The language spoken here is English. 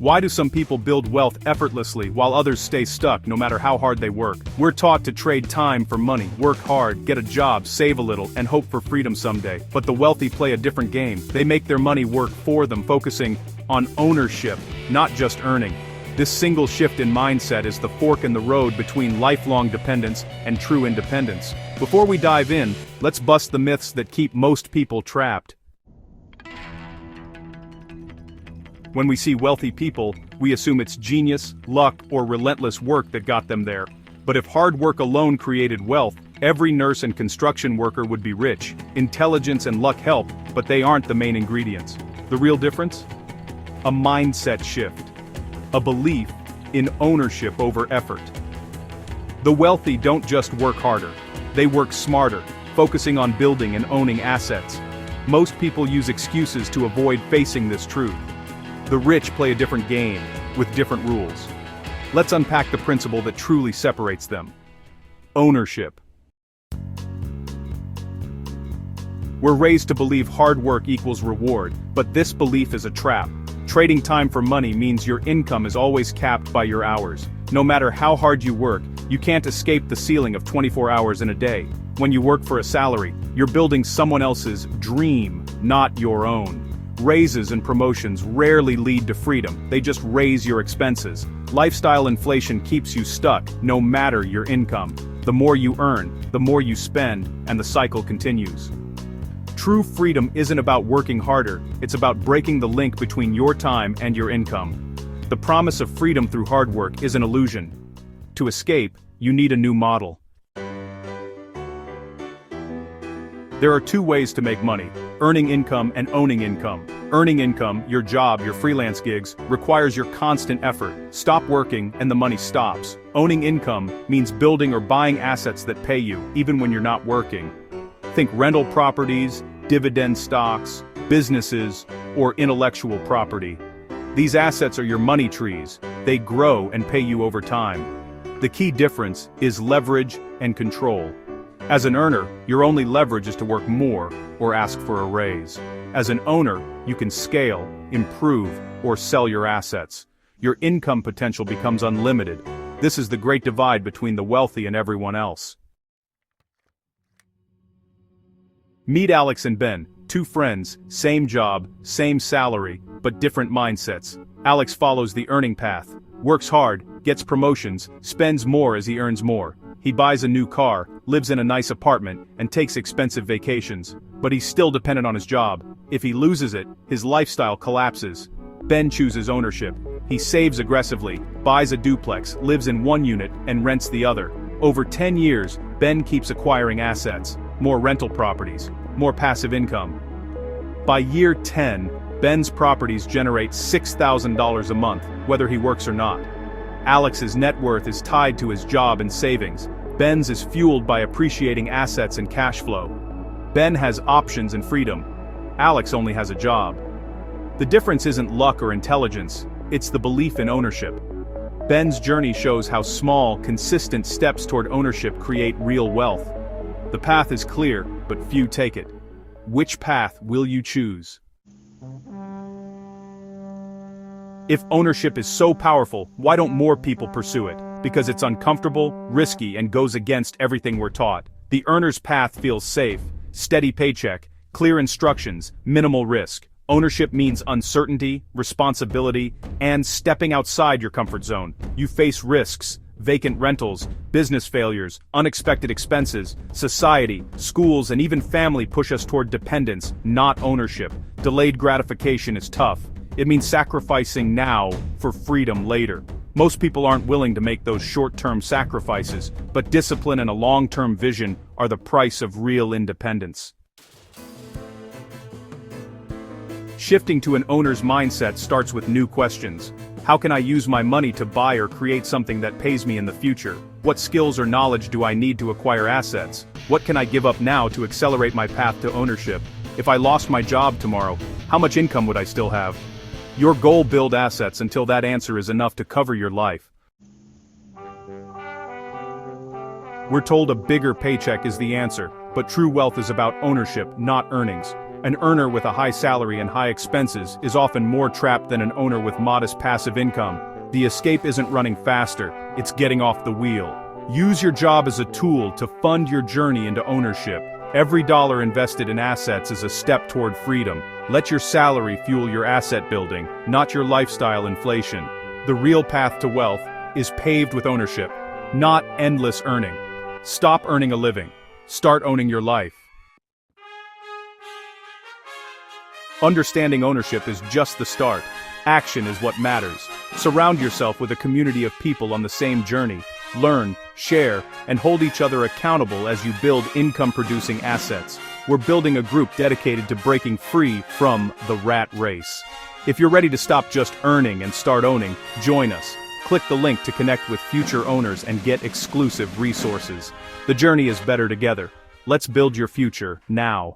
Why do some people build wealth effortlessly while others stay stuck no matter how hard they work? We're taught to trade time for money, work hard, get a job, save a little, and hope for freedom someday. But the wealthy play a different game. They make their money work for them, focusing on ownership, not just earning. This single shift in mindset is the fork in the road between lifelong dependence and true independence. Before we dive in, let's bust the myths that keep most people trapped. When we see wealthy people, we assume it's genius, luck, or relentless work that got them there. But if hard work alone created wealth, every nurse and construction worker would be rich. Intelligence and luck help, but they aren't the main ingredients. The real difference? A mindset shift. A belief in ownership over effort. The wealthy don't just work harder. They work smarter, focusing on building and owning assets. Most people use excuses to avoid facing this truth. The rich play a different game, with different rules. Let's unpack the principle that truly separates them. Ownership. We're raised to believe hard work equals reward, but this belief is a trap. Trading time for money means your income is always capped by your hours. No matter how hard you work, you can't escape the ceiling of 24 hours in a day. When you work for a salary, you're building someone else's dream, not your own. Raises and promotions rarely lead to freedom, they just raise your expenses. Lifestyle inflation keeps you stuck, no matter your income. The more you earn, the more you spend, and the cycle continues. True freedom isn't about working harder, it's about breaking the link between your time and your income. The promise of freedom through hard work is an illusion. To escape, you need a new model. There are two ways to make money: earning income and owning income. Earning income, your job, your freelance gigs, requires your constant effort. Stop working and the money stops. Owning income means building or buying assets that pay you, even when you're not working. Think rental properties, dividend stocks, businesses, or intellectual property. These assets are your money trees. They grow and pay you over time. The key difference is leverage and control. As an earner, your only leverage is to work more or ask for a raise. As an owner, you can scale, improve, or sell your assets. Your income potential becomes unlimited. This is the great divide between the wealthy and everyone else. Meet Alex and Ben, two friends, same job, same salary, but different mindsets. Alex follows the earning path, works hard, gets promotions, spends more as he earns more. He buys a new car, lives in a nice apartment, and takes expensive vacations. But he's still dependent on his job. If he loses it, his lifestyle collapses. Ben chooses ownership. He saves aggressively, buys a duplex, lives in one unit, and rents the other. Over 10 years, Ben keeps acquiring assets, more rental properties, more passive income. By year 10, Ben's properties generate $6,000 a month, whether he works or not. Alex's net worth is tied to his job and savings. Ben's is fueled by appreciating assets and cash flow. Ben has options and freedom. Alex only has a job. The difference isn't luck or intelligence, it's the belief in ownership. Ben's journey shows how small, consistent steps toward ownership create real wealth. The path is clear, but few take it. Which path will you choose? If ownership is so powerful, why don't more people pursue it? Because it's uncomfortable, risky, and goes against everything we're taught. The earner's path feels safe, steady paycheck, clear instructions, minimal risk. Ownership means uncertainty, responsibility, and stepping outside your comfort zone. You face risks, vacant rentals, business failures, unexpected expenses. Society, schools, and even family push us toward dependence, not ownership. Delayed gratification is tough. It means sacrificing now for freedom later. Most people aren't willing to make those short-term sacrifices, but discipline and a long-term vision are the price of real independence. Shifting to an owner's mindset starts with new questions. How can I use my money to buy or create something that pays me in the future? What skills or knowledge do I need to acquire assets? What can I give up now to accelerate my path to ownership? If I lost my job tomorrow, how much income would I still have? Your goal: build assets until that answer is enough to cover your life. We're told a bigger paycheck is the answer, but true wealth is about ownership, not earnings. An earner with a high salary and high expenses is often more trapped than an owner with modest passive income. The escape isn't running faster, it's getting off the wheel. Use your job as a tool to fund your journey into ownership. Every dollar invested in assets is a step toward freedom. Let your salary fuel your asset building, not your lifestyle inflation. The real path to wealth is paved with ownership, not endless earning. Stop earning a living. Start owning your life. Understanding ownership is just the start. Action is what matters. Surround yourself with a community of people on the same journey. Learn, share, and hold each other accountable as you build income-producing assets. We're building a group dedicated to breaking free from the rat race. If you're ready to stop just earning and start owning, join us. Click the link to connect with future owners and get exclusive resources. The journey is better together. Let's build your future now.